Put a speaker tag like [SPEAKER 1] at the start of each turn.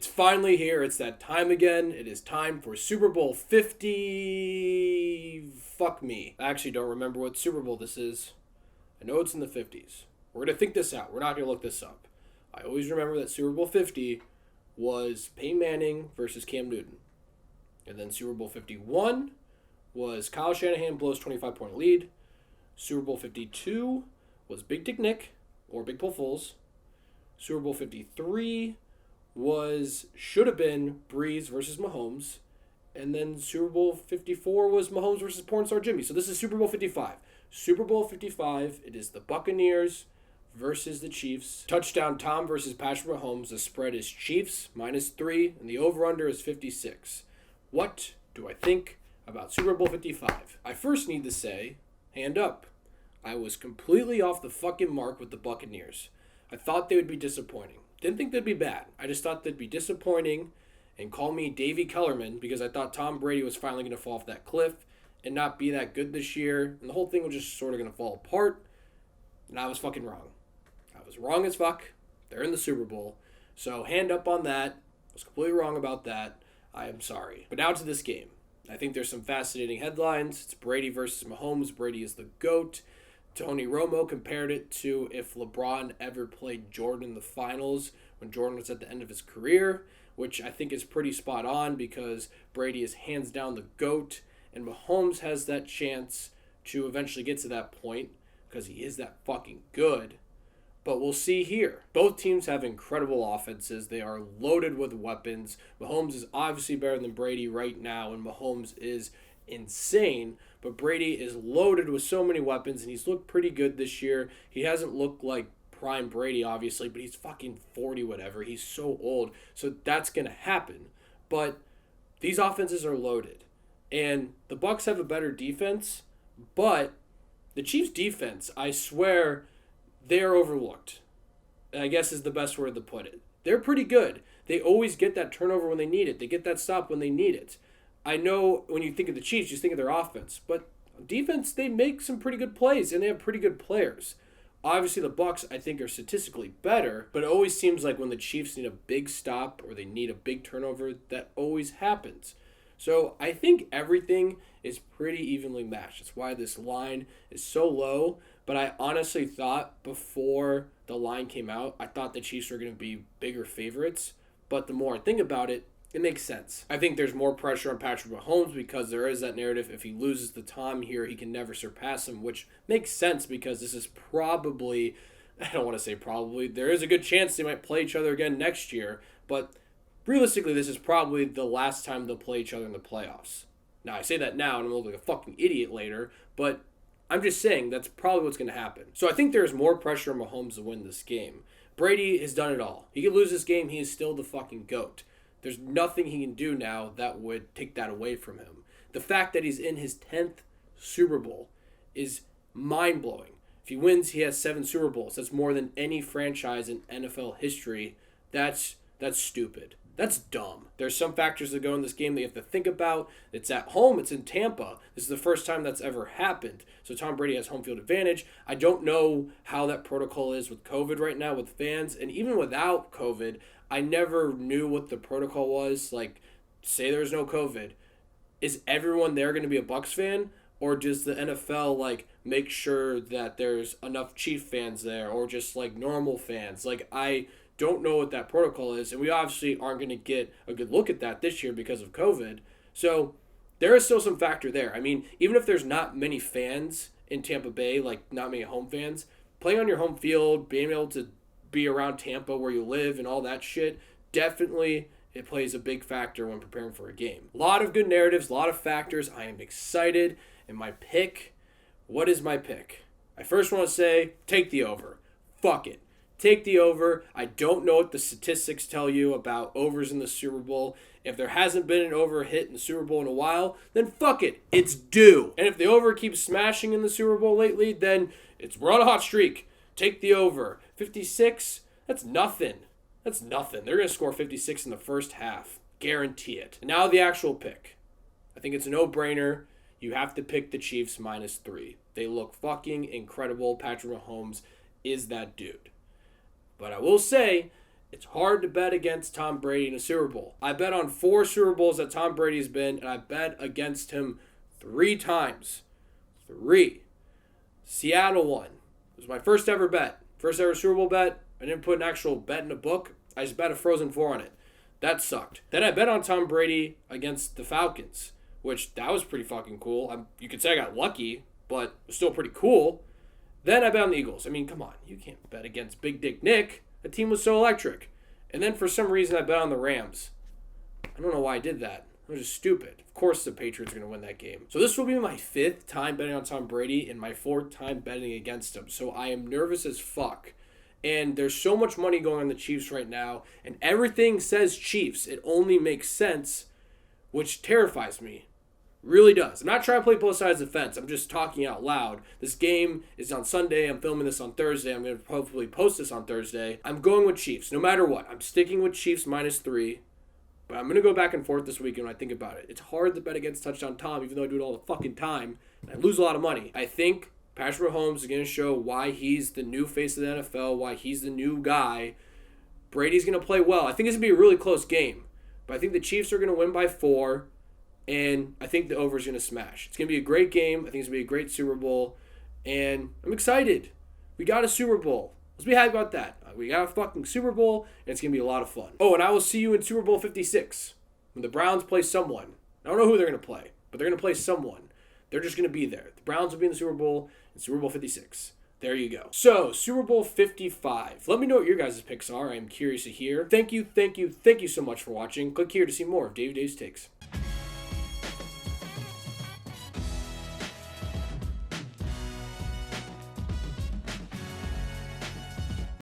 [SPEAKER 1] It's finally here. It's that time again. It is time for Super Bowl 50. Fuck me. I actually don't remember what Super Bowl this is. I know it's in the 50s. We're going to think this out. We're not going to look this up. I always remember that Super Bowl 50 was Peyton Manning versus Cam Newton. And then Super Bowl 51 was Kyle Shanahan blows 25-point lead. Super Bowl 52 was Big Dick Nick, or Big Bull Foles. Super Bowl 53 should have been Breeze versus Mahomes. And then Super Bowl 54 was Mahomes versus Porn Star Jimmy. So this is Super Bowl 55. Super Bowl 55, it is the Buccaneers versus the Chiefs. Touchdown Tom versus Patrick Mahomes. The spread is Chiefs -3, and the over-under is 56. What do I think about Super Bowl 55? I first need to say, hand up, I was completely off the fucking mark with the Buccaneers. I thought they would be disappointing. Didn't think they'd be bad. I just thought they'd be disappointing and call me Davey Kellerman because I thought Tom Brady was finally going to fall off that cliff and not be that good this year. And the whole thing was just sort of going to fall apart. And I was fucking wrong. I was wrong as fuck. They're in the Super Bowl. So hand up on that. I was completely wrong about that. I am sorry. But now to this game. I think there's some fascinating headlines. It's Brady versus Mahomes. Brady is the GOAT. Tony Romo compared it to if LeBron ever played Jordan in the finals when Jordan was at the end of his career, which I think is pretty spot on because Brady is hands down the GOAT, and Mahomes has that chance to eventually get to that point because he is that fucking good. But we'll see here. Both teams have incredible offenses. They are loaded with weapons. Mahomes is obviously better than Brady right now, and Mahomes is insane, but Brady is loaded with so many weapons, and he's looked pretty good this year. He hasn't looked like prime Brady, obviously, but he's fucking 40 whatever. He's so old, so that's going to happen. But these offenses are loaded, and the Bucs have a better defense, but the Chiefs' defense, I swear, they are overlooked, I guess is the best word to put it. They're pretty good. They always get that turnover when they need it. They get that stop when they need it. I know when you think of the Chiefs, you think of their offense, but defense, they make some pretty good plays, and they have pretty good players. Obviously, the Bucs, I think, are statistically better, but it always seems like when the Chiefs need a big stop or they need a big turnover, that always happens. So I think everything is pretty evenly matched. That's why this line is so low, but I honestly thought before the line came out, I thought the Chiefs were going to be bigger favorites, but the more I think about it, it makes sense. I think there's more pressure on Patrick Mahomes because there is that narrative if he loses the Tom here, he can never surpass him, which makes sense because this is probably, I don't want to say probably, there is a good chance they might play each other again next year, but realistically, this is probably the last time they'll play each other in the playoffs. Now, I say that now and I'm going to look like a fucking idiot later, but I'm just saying that's probably what's going to happen. So I think there's more pressure on Mahomes to win this game. Brady has done it all. He could lose this game, he is still the fucking GOAT. There's nothing he can do now that would take that away from him. The fact that he's in his 10th Super Bowl is mind-blowing. If he wins, he has 7 Super Bowls. That's more than any franchise in NFL history. That's stupid. That's dumb. There's some factors that go in this game that you have to think about. It's at home. It's in Tampa. This is the first time that's ever happened. So Tom Brady has home field advantage. I don't know how that protocol is with COVID right now with fans. And even without COVID, I never knew what the protocol was. Like, say there's no COVID. Is everyone there going to be a Bucs fan? Or does the NFL, like, make sure that there's enough Chief fans there? Or just, like, normal fans? Like, I don't know what that protocol is. And we obviously aren't going to get a good look at that this year because of COVID. So there is still some factor there. I mean, even if there's not many fans in Tampa Bay, like, not many home fans, playing on your home field, being able to be around Tampa where you live and all that shit, definitely it plays a big factor when preparing for a game. A lot of good narratives, a lot of factors. I am excited. And my pick, what is my pick? I first want to say, take the over. Fuck it. Take the over. I don't know what the statistics tell you about overs in the Super Bowl. If there hasn't been an over hit in the Super Bowl in a while, then fuck it. It's due. And if the over keeps smashing in the Super Bowl lately, then we're on a hot streak. Take the over. 56, that's nothing. That's nothing. They're going to score 56 in the first half. Guarantee it. And now the actual pick. I think it's a no-brainer. You have to pick the Chiefs -3. They look fucking incredible. Patrick Mahomes is that dude. But I will say, It's hard to bet against Tom Brady in a Super Bowl. I bet on 4 Super Bowls that Tom Brady's been, and I bet against him 3 times. 3. Seattle won. It was my first ever bet. First ever Super Bowl bet. I didn't put an actual bet in a book. I just bet a Frozen 4 on it. That sucked. Then I bet on Tom Brady against the Falcons, which that was pretty fucking cool. You could say I got lucky, but it was still pretty cool. Then I bet on the Eagles. I mean, come on. You can't bet against Big Dick Nick. The team was so electric. And then for some reason I bet on the Rams. I don't know why I did that. It was just stupid. Of course the Patriots are going to win that game. So this will be my 5th time betting on Tom Brady and my 4th time betting against him. So I am nervous as fuck. And there's so much money going on the Chiefs right now. And everything says Chiefs. It only makes sense, which terrifies me. Really does. I'm not trying to play both sides of the fence. I'm just talking out loud. This game is on Sunday. I'm filming this on Thursday. I'm going to hopefully post this on Thursday. I'm going with Chiefs. No matter what. I'm sticking with Chiefs -3. But I'm going to go back and forth this weekend when I think about it. It's hard to bet against Touchdown Tom, even though I do it all the fucking time. And I lose a lot of money. I think Patrick Mahomes is going to show why he's the new face of the NFL, why he's the new guy. Brady's going to play well. I think it's going to be a really close game. But I think the Chiefs are going to win by 4. And I think the over is going to smash. It's going to be a great game. I think it's going to be a great Super Bowl. And I'm excited. We got a Super Bowl. Let's be happy about that. We got a fucking Super Bowl, and it's going to be a lot of fun. Oh, and I will see you in Super Bowl 56 when the Browns play someone. I don't know who they're going to play, but they're going to play someone. They're just going to be there. The Browns will be in the Super Bowl in Super Bowl 56. There you go. So, Super Bowl 55. Let me know what your guys' picks are. I'm curious to hear. Thank you so much for watching. Click here to see more of Dave's Takes.